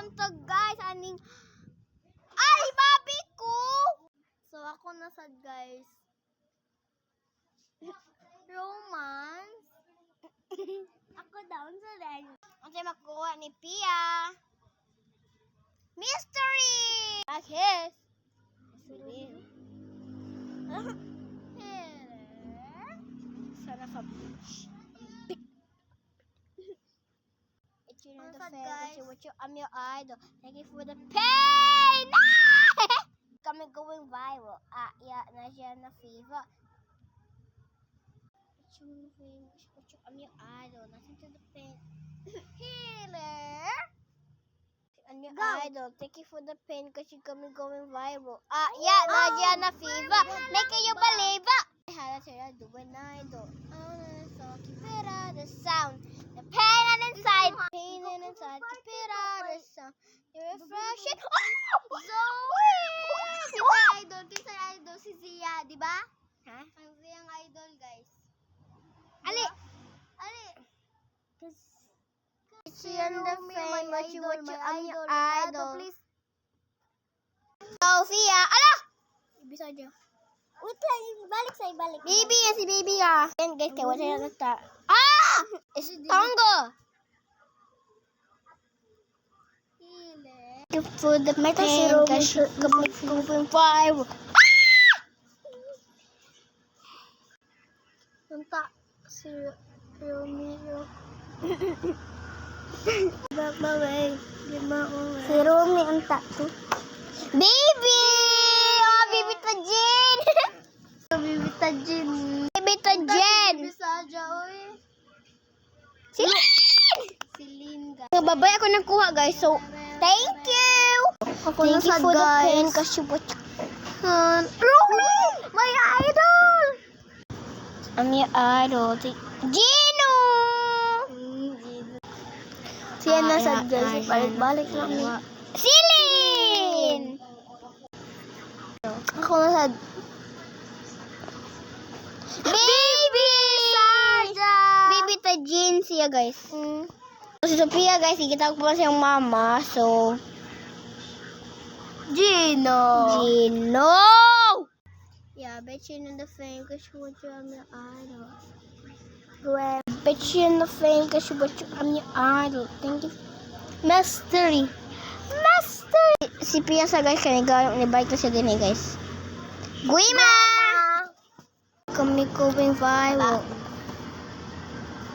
kanta guys. Aning ay babi ko. So ako na sad guys. Romance. Ako down sa rin. Ang tayo makuha ni Pia. Mystery. Yes. Sana ka bitch. It's you know the fan. What you, I'm your idol. Thank you for the pain. Kami going viral. Yeah, na siya na fever. It's you know the fan. What you, I'm your idol. Nothing to the pain. Healer. I'm your idol. Thank you for the pain because you got me going viral. Yeah, Nadia na fever. Making you believe it. How to do an idol. So keep it out the sound. The pain and inside. Pain and inside. Keep it out the sound. You're refreshing. Oh! Zoe! Kinsa idol si Zia, di ba? Ha? Ang Zia idol, guys. Ali! She on the fame, what you, I'm your idol. Please. Sophia, ala! Bisa aja. Wait lang, balik. Baby, si baby ah. Yan guys, kaya wala na ta. It's Tango. For the pain, cause you going viral. Nanta, si Romeo. Si Romy ang tato. Baby! Baby Tajin! Baby Tajin! Baby Tajin! Silin! Babay ako nakuha guys. So, thank you! Thank you for the pain kasi Romy! My idol! I'm your idol. Gino! Siya na sa guys. Balik lang ni Silin! Ako na sa Baby! Saja! Baby Tajin siya guys. Si Sophia guys, ikita ko pa siyang mama. So, Gino! Yeah, bet you in the fame because you want you, I'm your idol. Grab. Bet you in the fame because you want you, I'm your idol. Thank you. Mystery. Si Pia sa guys, kanigaw ni bike to siya din guys. Guima! Kami going viral.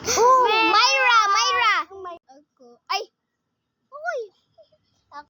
Oh, Myra!